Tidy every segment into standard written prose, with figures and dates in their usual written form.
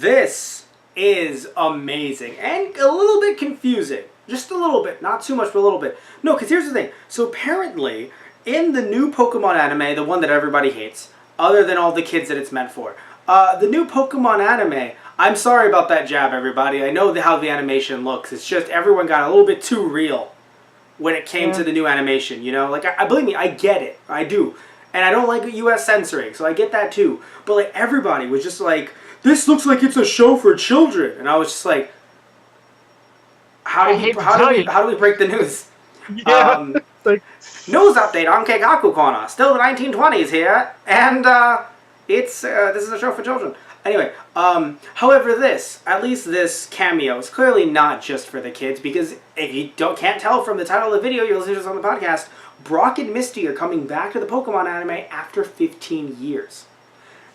This is amazing and a little bit confusing. Just a little bit, not too much, but a little bit. No, because here's the thing. So apparently, in the new Pokemon anime, the one that everybody hates, other than all the kids that it's meant for, the new Pokemon anime, I'm sorry about that jab, everybody. I know how the animation looks. It's just everyone got a little bit too real when it came to the new animation, you know? Like, I believe me, I get it. I do. And I don't like US censoring, so I get that too. But, like, everybody was just like, this looks like it's a show for children. And I was just like, how do we break the news? Yeah. News update on Keikaku Korner. Still the 1920s here, and this is a show for children. Anyway, however, at least this cameo is clearly not just for the kids, because if you can't tell from the title of the video you're listening to this on the podcast, Brock and Misty are coming back to the Pokemon anime after 15 years.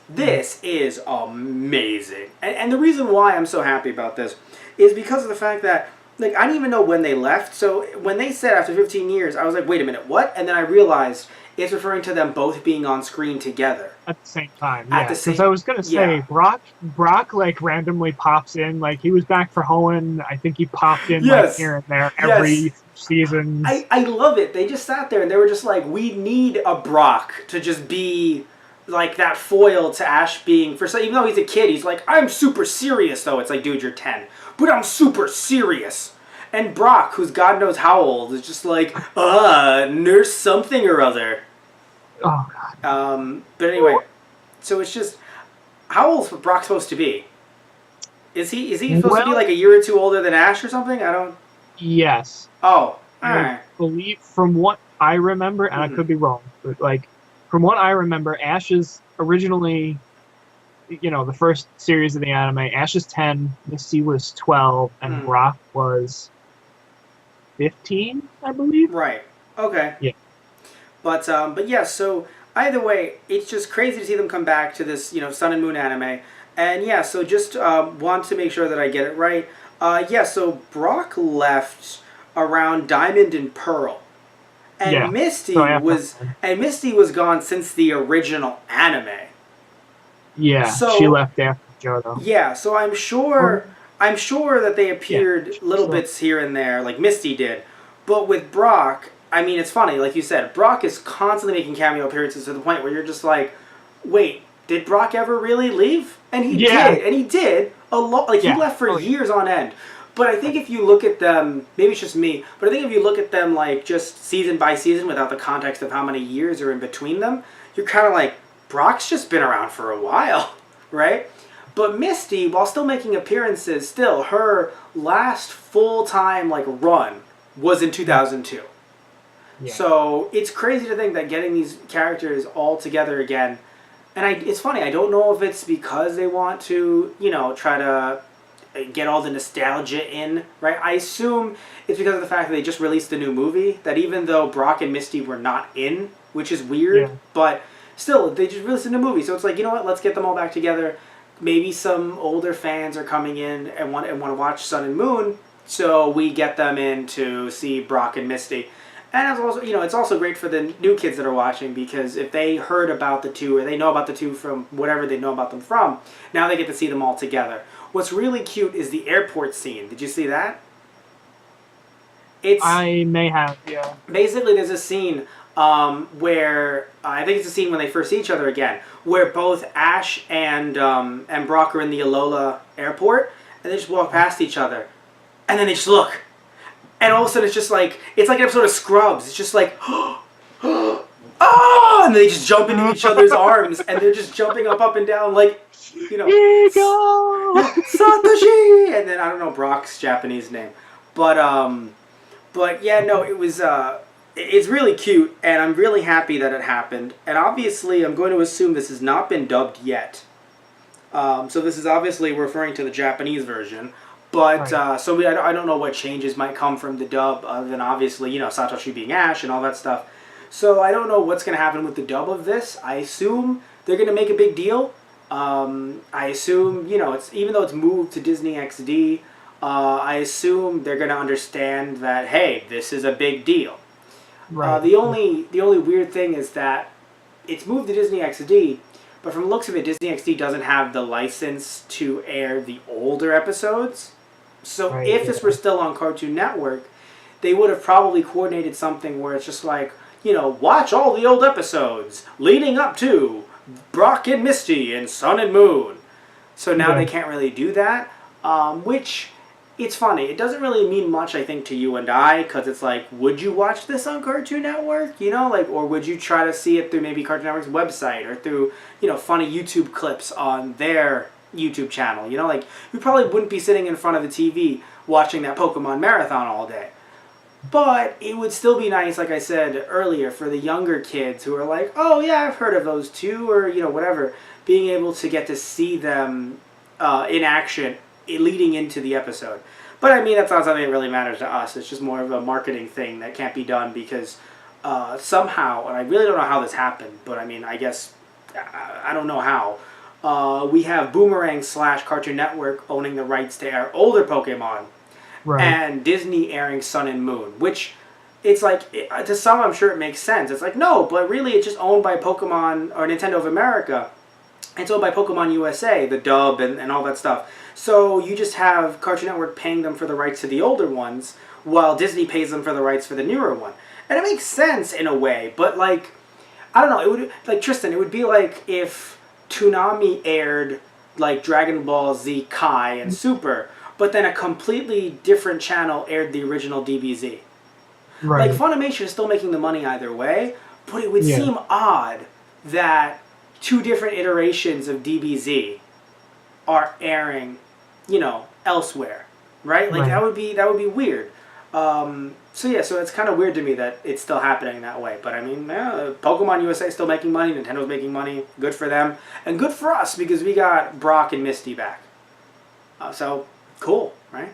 This is amazing. And the reason why I'm so happy about this is because of the fact that, like, I didn't even know when they left. So when they said after 15 years, I was like, wait a minute, what? And then I realized it's referring to them both being on screen together. At the same time, yeah. Because I was going to say, Brock, like, randomly pops in. Like, he was back for Hoenn. I think he popped in, like, here and there every season. I love it. They just sat there and they were just like, we need a Brock to just be like that foil to Ash being, even though he's a kid, he's like, I'm super serious, though. It's like, dude, you're 10. But I'm super serious. And Brock, who's God knows how old, is just like, nurse something or other. Oh, God. But anyway, so it's just, how old is Brock supposed to be? Is he supposed to be like a year or two older than Ash or something? I don't... Yes. Oh, alright. I believe, from what I remember, and I could be wrong, but, like, from what I remember, Ash is originally, you know, the first series of the anime, Ash is 10, Misty was 12, and Brock was 15, I believe. Right. Okay. Yeah. But yeah, so either way, it's just crazy to see them come back to this, you know, Sun and Moon anime. And yeah, so just want to make sure that I get it right. Yeah, so Brock left around Diamond and Pearl. And Misty was gone since the original anime. Yeah, so, she left after Johto. Yeah, so I'm sure that they appeared little bits here and there, like Misty did. But with Brock, I mean, it's funny, like you said, Brock is constantly making cameo appearances to the point where you're just like, wait, did Brock ever really leave? And he did, and he did a lot. Like, he left for years on end. But I think if you look at them, maybe it's just me, but I think if you look at them like just season by season without the context of how many years are in between them, you're kind of like, Brock's just been around for a while, right? But Misty, while still making appearances, still, her last full-time like run was in 2002. Yeah. So it's crazy to think that getting these characters all together again, and it's funny, I don't know if it's because they want to, you know, try to get all the nostalgia in, right? I assume it's because of the fact that they just released a new movie, that even though Brock and Misty were not in, which is weird, but still, they just released a new movie, so it's like, you know what, let's get them all back together. Maybe some older fans are coming in and want to watch Sun and Moon, so we get them in to see Brock and Misty. And it's also, you know, it's also great for the new kids that are watching, because if they heard about the two, or they know about the two from whatever they know about them from, now they get to see them all together. What's really cute is the airport scene. Did you see that? I may have, yeah. Basically, there's a scene where, I think it's a scene when they first see each other again, where both Ash and Brock are in the Alola airport, and they just walk past each other, and then they just look. And all of a sudden, it's just like, it's like an episode of Scrubs. It's just like, oh! And they just jump into each other's arms, and they're just jumping up and down, like, you know, Satoshi! And then, I don't know Brock's Japanese name. But yeah, no, it was, it's really cute, and I'm really happy that it happened. And obviously, I'm going to assume this has not been dubbed yet. So this is obviously referring to the Japanese version. But, so I don't know what changes might come from the dub, other than obviously, you know, Satoshi being Ash and all that stuff. So I don't know what's going to happen with the dub of this. I assume they're going to make a big deal. I assume, you know, even though it's moved to Disney XD, I assume they're going to understand that, hey, this is a big deal. Right. The only weird thing is that it's moved to Disney XD, But from the looks of it, Disney XD doesn't have the license to air the older episodes. So Right, if this were still on Cartoon Network, they would have probably coordinated something where it's just like, you know, watch all the old episodes leading up to Brock and Misty and Sun and Moon. So now they can't really do that, which, it's funny. It doesn't really mean much, I think, to you and I, because it's like, would you watch this on Cartoon Network? You know, like, or would you try to see it through maybe Cartoon Network's website or through, you know, funny YouTube clips on their YouTube channel? You know, like, you probably wouldn't be sitting in front of the TV watching that Pokemon marathon all day. But it would still be nice, like I said earlier, for the younger kids who are like, oh yeah, I've heard of those too, or, you know, whatever, being able to get to see them in action leading into the episode. But I mean, that's not something that really matters to us. It's just more of a marketing thing that can't be done because somehow, and I really don't know how this happened, but I mean, I guess, I don't know how, we have Boomerang / Cartoon Network owning the rights to air older Pokemon. Right. And Disney airing Sun and Moon, which it's like, to some I'm sure it makes sense. It's like, no, but really it's just owned by Pokemon or Nintendo of America. It's owned by Pokemon USA, the dub and all that stuff. So you just have Cartoon Network paying them for the rights to the older ones, while Disney pays them for the rights for the newer one. And it makes sense in a way, but like, I don't know, it would, like Tristan, it would be like if Toonami aired like Dragon Ball Z Kai and Super, but then a completely different channel aired the original DBZ. Right. Like, Funimation is still making the money either way, but it would seem odd that two different iterations of DBZ are airing, you know, elsewhere, right? Like, that would be weird. So it's kind of weird to me that it's still happening that way. But I mean, Pokemon USA is still making money, Nintendo's making money, good for them, and good for us because we got Brock and Misty back. So cool, right?